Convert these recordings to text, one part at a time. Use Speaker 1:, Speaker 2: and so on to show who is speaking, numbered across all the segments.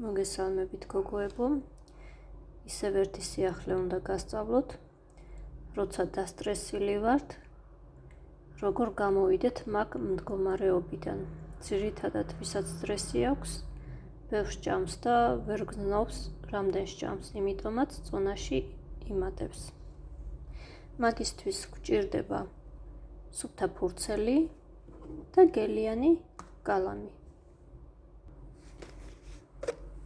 Speaker 1: მოგესალმებით გოგოებო, ისევ ერთი სიახლე უნდა გასწავლოთ, როცა დასტრესილი ვართ, როგორ გამოვიდეთ მაგ მდგომარეობიდან. ძირითადად ვისაც სტრესი აქვს, ბევრს ჭამს და ვერ გზნობს რამდენს ჭამს, იმიტომაც წონაში იმატებს. მაგისთვის გვჭირდება სუფთა ფურცელი და გელიანი კალამი.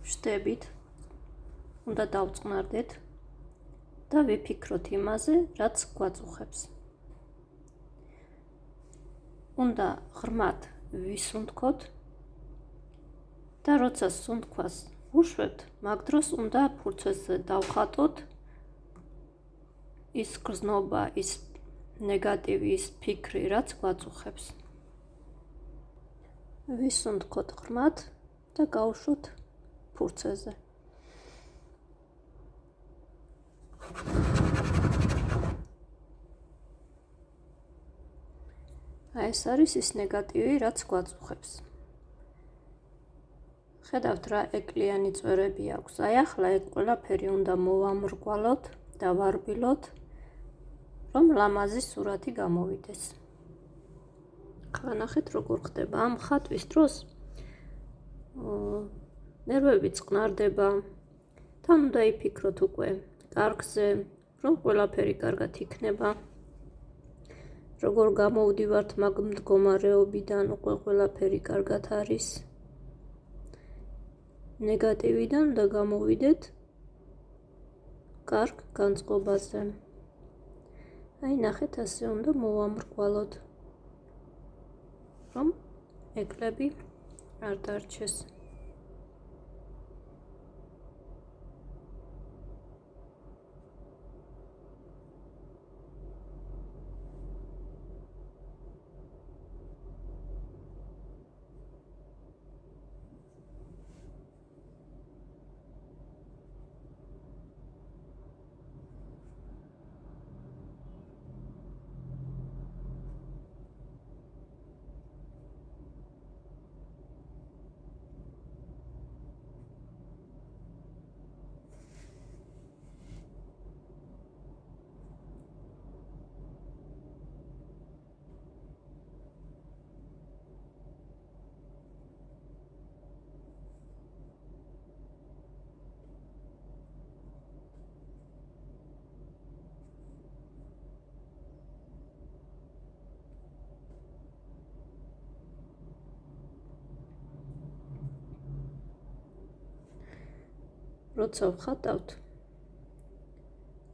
Speaker 1: შტებით, უნდა დავწყნარდეთ და ვიფიქროთ იმაზე, რაც გვაწუხებს. უნდა ღრმად ვისუნთქოთ და როცა სუნთქვას უშვებთ, მაგ დროს უნდა ფურცელზე დავხატოთ ის გრძნობა, ის ნეგატივი, ის ფიქრი, რაც გვაწუხებს. ვისუნთქოთ ღრმად და გავუშვოთ ფურცელზე. ეს არის ის ნეგატივი, რაც გვაწუხებს. ხედავთ რა ეკლიანი წვერები აქვს. ახლა ეგ ყველაფერი უნდა მოვამრგვალოთ და ვარბილოთ, რომ ლამაზი სურათი გამოვიდეს. ახლა ნახეთ როგორ ხდება. ამ ხატვის დროს ნერვები წყნარდება. თან უნდა იფიქროთ უკვე კარგზე, რომ ყველაფერი კარგად იქნება. როგორ გამოვდივართ მაგ მდგომარეობიდან, უკვე ყველაფერი კარგად არის. ნეგატივიდან უნდა გამოვიდეთ კარგ განწყობაზე. ნახეთ, ასე უნდა მოვამრგვალოთ, რომ ეკლები არ დარჩეს. როცა ვხატავთ,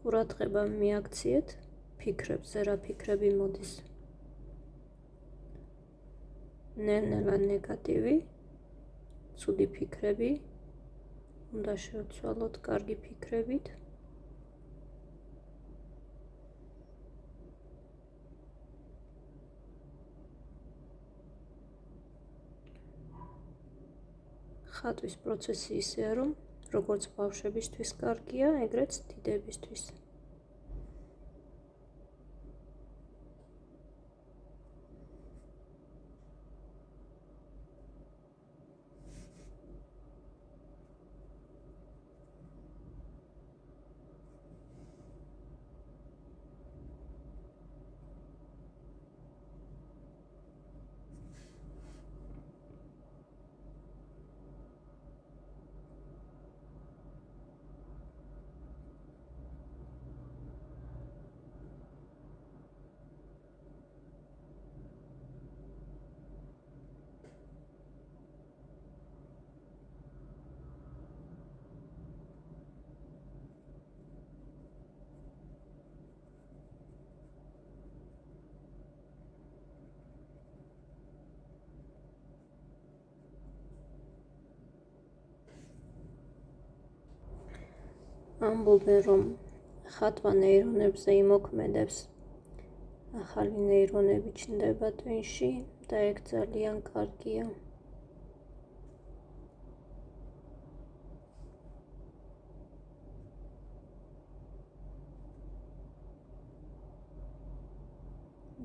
Speaker 1: ყურადღება მიაქციეთ ფიქრებზე, რა ფიქრები მოდის. ნელ-ნელა ნეგატივი, ცუდი ფიქრები უნდა შევცვალოთ კარგი ფიქრებით. ხატვის პროცესი ისეა, რომ როგორც ბავშვებისთვის კარგია, ეგრეც დიდებისთვის. ამბობენ, რომ ხატვა ნეირონებზე იმოქმედებს, ახალი ნეირონები ჩნდება ტვინში და ეგ ძალიან კარგია.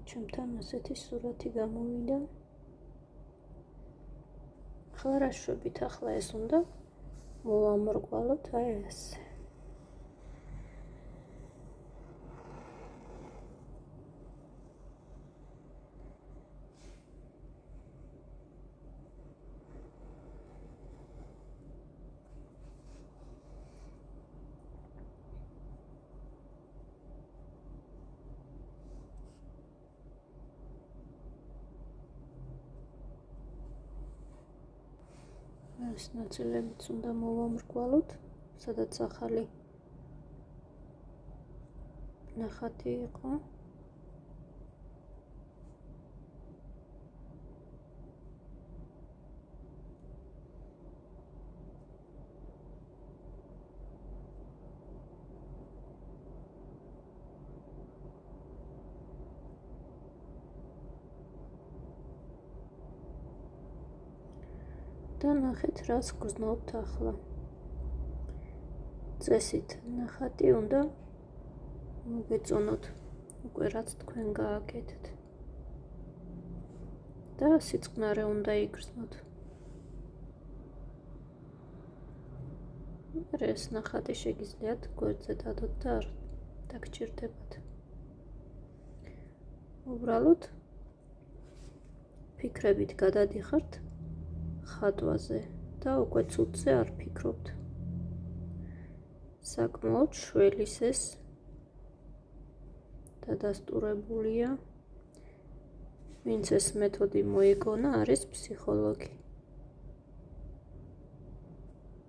Speaker 1: ჩემთან ასეთი სურათი გამოვიდა. ახლა რა შვებით, ახლა ეს უნდა მოვამრგვალოთ აი ესე. ეს ნაწილებიც უნდა მოვამრგვალოთ, სადაც ახალი ნახატი იყო. და ნახეთ, რას გრძნობთ ახლა. წესით ნახატი უნდა მოგეწონოთ, უკვე რაც თქვენ გააკეთეთ. და სიწყნარე უნდა იგრძნოთ. ეს ნახატი შეგიძლიათ გვერდზე დადოთ და არ დაგჭირდებათ. უბრალოდ ფიქრებით გადადიხართ ხატვაზე და უკვე ცუდზე არ ფიქრობთ. საკმაოდ შველის ეს დადასტურებულია. ვინც ეს მეთოდი მოიგონა, არის ფსიქოლოგი.